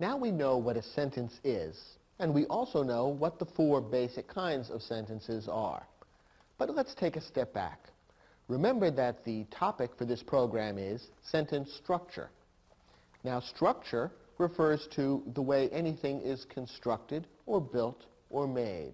Now we know what a sentence is, and we also know what the four basic kinds of sentences are. But let's take a step back. Remember that the topic for this program is sentence structure. Now, structure refers to the way anything is constructed or built or made.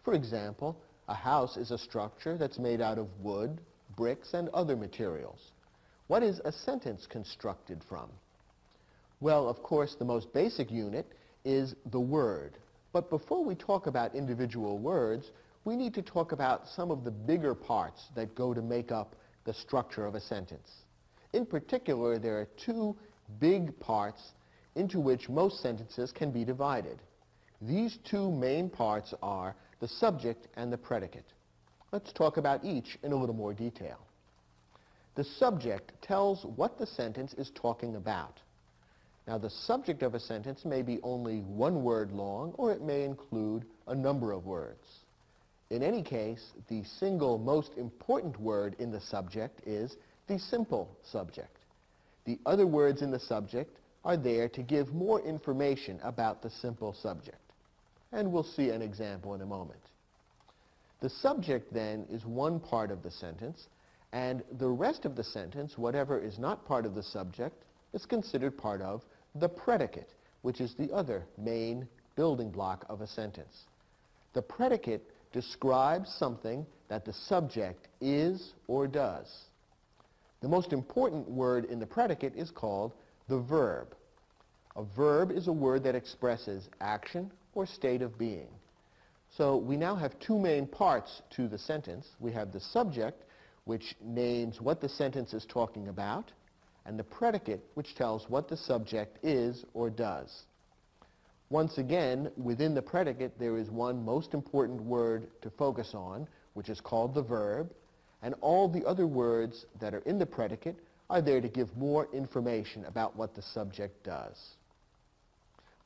For example, a house is a structure that's made out of wood, bricks, and other materials. What is a sentence constructed from? Well, of course, the most basic unit is the word. But before we talk about individual words, we need to talk about some of the bigger parts that go to make up the structure of a sentence. In particular, there are two big parts into which most sentences can be divided. These two main parts are the subject and the predicate. Let's talk about each in a little more detail. The subject tells what the sentence is talking about. Now, the subject of a sentence may be only one word long, or it may include a number of words. In any case, the single most important word in the subject is the simple subject. The other words in the subject are there to give more information about the simple subject. And we'll see an example in a moment. The subject, then, is one part of the sentence, and the rest of the sentence, whatever is not part of the subject, is considered part of the predicate, which is the other main building block of a sentence. The predicate describes something that the subject is or does. The most important word in the predicate is called the verb. A verb is a word that expresses action or state of being. So we now have two main parts to the sentence. We have the subject, which names what the sentence is talking about, and the predicate, which tells what the subject is or does. Once again, within the predicate, there is one most important word to focus on, which is called the verb, and all the other words that are in the predicate are there to give more information about what the subject does.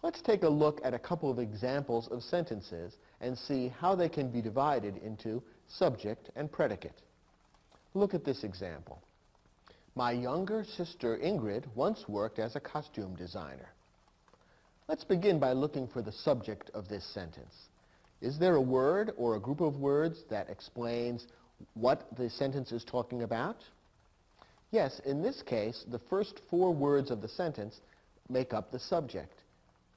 Let's take a look at a couple of examples of sentences and see how they can be divided into subject and predicate. Look at this example. My younger sister Ingrid once worked as a costume designer. Let's begin by looking for the subject of this sentence. Is there a word or a group of words that explains what the sentence is talking about? Yes, in this case, the first four words of the sentence make up the subject.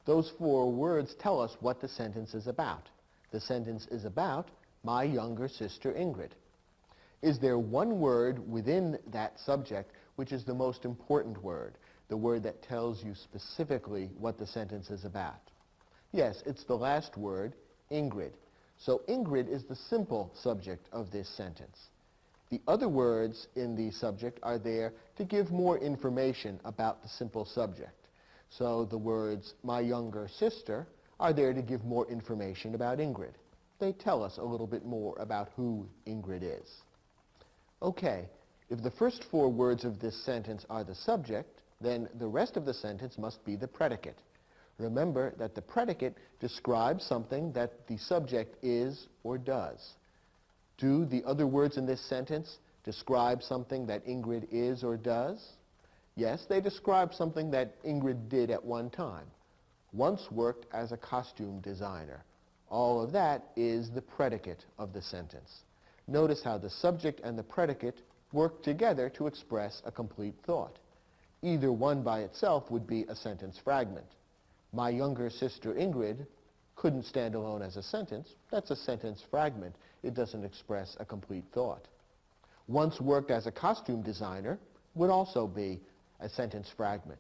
Those four words tell us what the sentence is about. The sentence is about my younger sister Ingrid. Is there one word within that subject which is the most important word, the word that tells you specifically what the sentence is about? Yes, it's the last word, Ingrid. So Ingrid is the simple subject of this sentence. The other words in the subject are there to give more information about the simple subject. So the words my younger sister are there to give more information about Ingrid. They tell us a little bit more about who Ingrid is. Okay, if the first four words of this sentence are the subject, then the rest of the sentence must be the predicate. Remember that the predicate describes something that the subject is or does. Do the other words in this sentence describe something that Ingrid is or does? Yes, they describe something that Ingrid did at one time. Once worked as a costume designer. All of that is the predicate of the sentence. Notice how the subject and the predicate work together to express a complete thought. Either one by itself would be a sentence fragment. My younger sister Ingrid couldn't stand alone as a sentence. That's a sentence fragment. It doesn't express a complete thought. Once worked as a costume designer would also be a sentence fragment.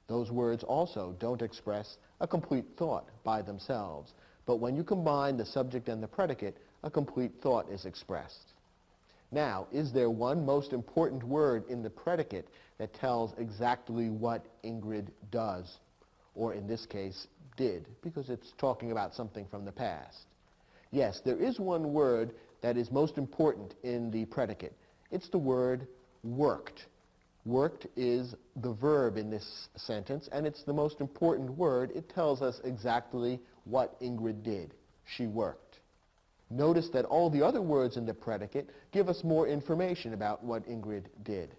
Those words also don't express a complete thought by themselves. But when you combine the subject and the predicate, a complete thought is expressed. Now, is there one most important word in the predicate that tells exactly what Ingrid does, or in this case, did, because it's talking about something from the past? Yes, there is one word that is most important in the predicate. It's the word worked. Worked is the verb in this sentence, and it's the most important word. It tells us exactly what Ingrid did. She worked. Notice that all the other words in the predicate give us more information about what Ingrid did.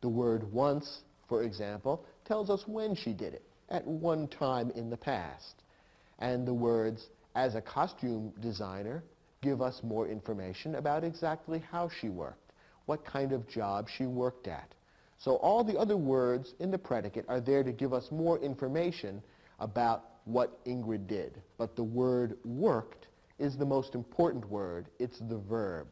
The word once, for example, tells us when she did it. at one time in the past. And the words, as a costume designer, give us more information about exactly how she worked, what kind of job she worked at. So all the other words in the predicate are there to give us more information about what Ingrid did. But the word worked is the most important word. It's the verb.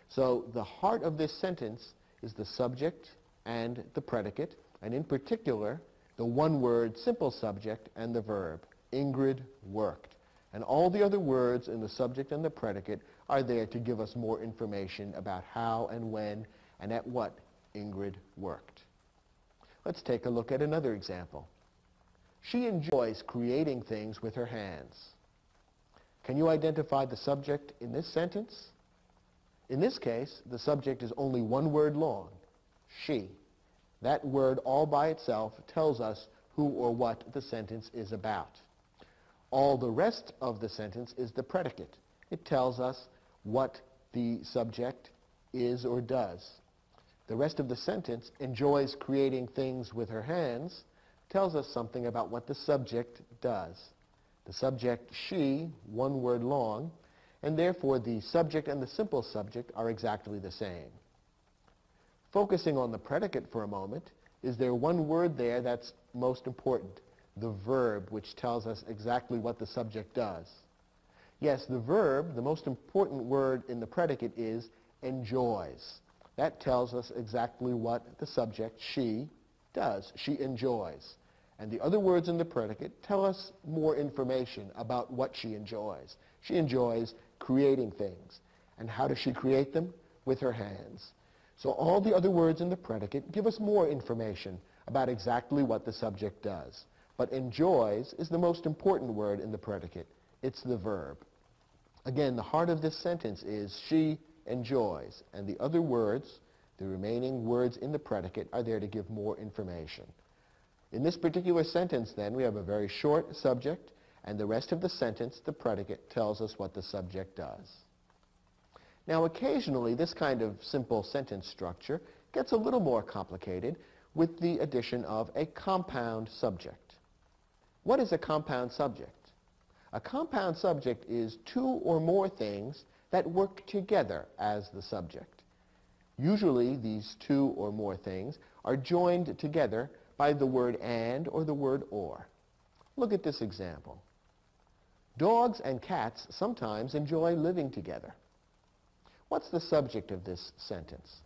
So the heart of this sentence is the subject and the predicate, and in particular, the one-word simple subject and the verb. Ingrid worked. And all the other words in the subject and the predicate are there to give us more information about how and when and at what Ingrid worked. Let's take a look at another example. She enjoys creating things with her hands. Can you identify the subject in this sentence? In this case, the subject is only one word long, she. That word all by itself tells us who or what the sentence is about. All the rest of the sentence is the predicate. It tells us what the subject is or does. The rest of the sentence, enjoys creating things with her hands, tells us something about what the subject does. The subject, she, one word long, and therefore the subject and the simple subject are exactly the same. Focusing on the predicate for a moment, is there one word there that's most important? The verb, which tells us exactly what the subject does. Yes, the verb, the most important word in the predicate is enjoys. That tells us exactly what the subject, she, does. She enjoys. And the other words in the predicate tell us more information about what she enjoys. She enjoys creating things. And how does she create them? With her hands. So all the other words in the predicate give us more information about exactly what the subject does. But enjoys is the most important word in the predicate. It's the verb. Again, the heart of this sentence is she enjoys. And the other words, the remaining words in the predicate, are there to give more information. In this particular sentence, then, we have a very short subject, and the rest of the sentence, the predicate, tells us what the subject does. Now, occasionally, this kind of simple sentence structure gets a little more complicated with the addition of a compound subject. What is a compound subject? A compound subject is two or more things that work together as the subject. Usually, these two or more things are joined together by the word and or the word or. Look at this example. Dogs and cats sometimes enjoy living together. What's the subject of this sentence?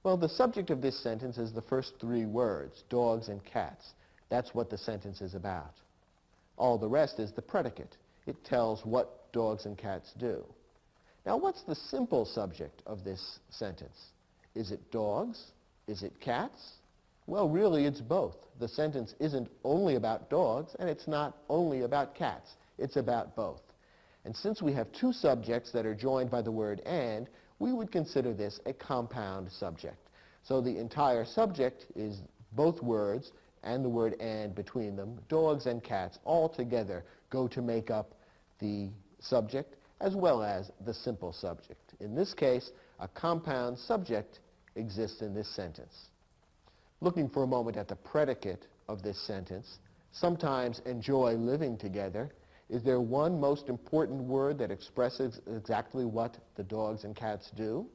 Well, the subject of this sentence is the first three words, dogs and cats. That's what the sentence is about. All the rest is the predicate. It tells what dogs and cats do. Now, what's the simple subject of this sentence? Is it dogs? Is it cats? Well, really, it's both. The sentence isn't only about dogs, and it's not only about cats. It's about both. And since we have two subjects that are joined by the word and, we would consider this a compound subject. So the entire subject is both words and the word and between them. Dogs and cats all together go to make up the subject as well as the simple subject. In this case, a compound subject exists in this sentence. Looking for a moment at the predicate of this sentence, sometimes enjoy living together. Is there one most important word that expresses exactly what the dogs and cats do?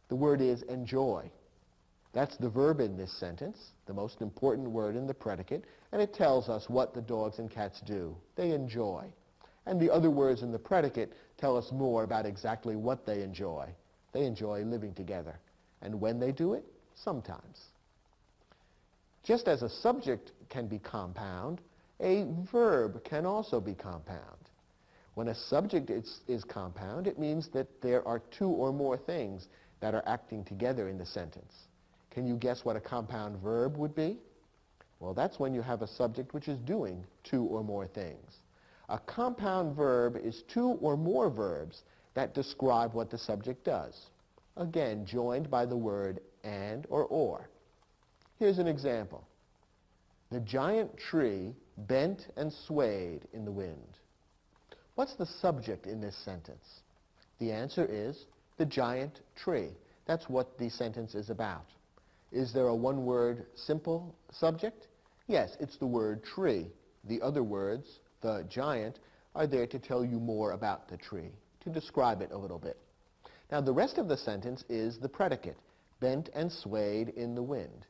The word is enjoy. That's the verb in this sentence, the most important word in the predicate, and it tells us what the dogs and cats do. They enjoy. And the other words in the predicate tell us more about exactly what they enjoy. They enjoy living together. And when they do it, sometimes. Just as a subject can be compound, a verb can also be compound. When a subject is compound, it means that there are two or more things that are acting together in the sentence. Can you guess what a compound verb would be? Well, that's when you have a subject which is doing two or more things. A compound verb is two or more verbs that describe what the subject does. Again, joined by the word and or. Here's an example. The giant tree bent and swayed in the wind. What's the subject in this sentence? The answer is the giant tree. That's what the sentence is about. Is there a one-word simple subject? Yes, it's the word tree. The other words, the giant, are there to tell you more about the tree, to describe it a little bit. Now, the rest of the sentence is the predicate, bent and swayed in the wind.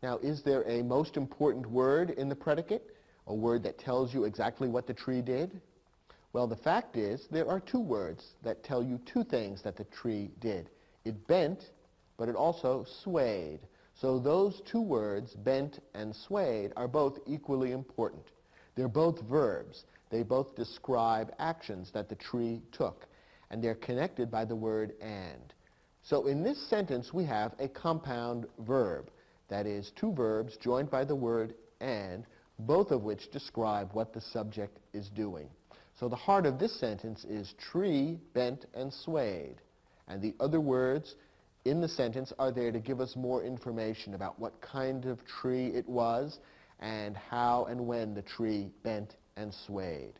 Now, is there a most important word in the predicate, a word that tells you exactly what the tree did? Well, the fact is there are two words that tell you two things that the tree did. It bent, but it also swayed. So those two words, bent and swayed, are both equally important. They're both verbs. They both describe actions that the tree took, and they're connected by the word and. So in this sentence, we have a compound verb. That is, two verbs joined by the word and, both of which describe what the subject is doing. So the heart of this sentence is tree, bent, and swayed. And the other words in the sentence are there to give us more information about what kind of tree it was and how and when the tree bent and swayed.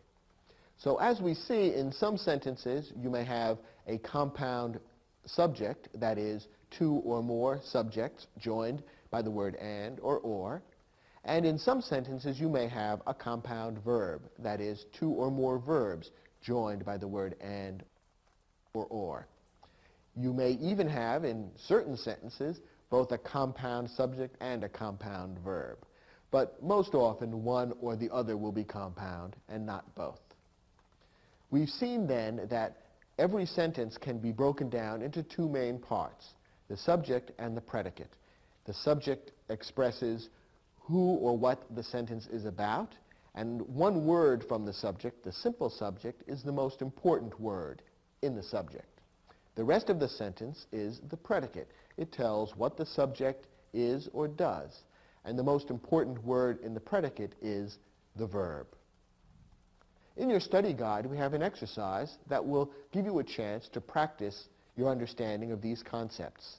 So as we see in some sentences, you may have a compound subject, that is, two or more subjects joined by the word and or. And in some sentences, you may have a compound verb, that is, two or more verbs joined by the word and or. You may even have, in certain sentences, both a compound subject and a compound verb. But most often, one or the other will be compound and not both. We've seen then that every sentence can be broken down into two main parts, the subject and the predicate. The subject expresses who or what the sentence is about, and one word from the subject, the simple subject, is the most important word in the subject. The rest of the sentence is the predicate. It tells what the subject is or does, and the most important word in the predicate is the verb. In your study guide, we have an exercise that will give you a chance to practice your understanding of these concepts.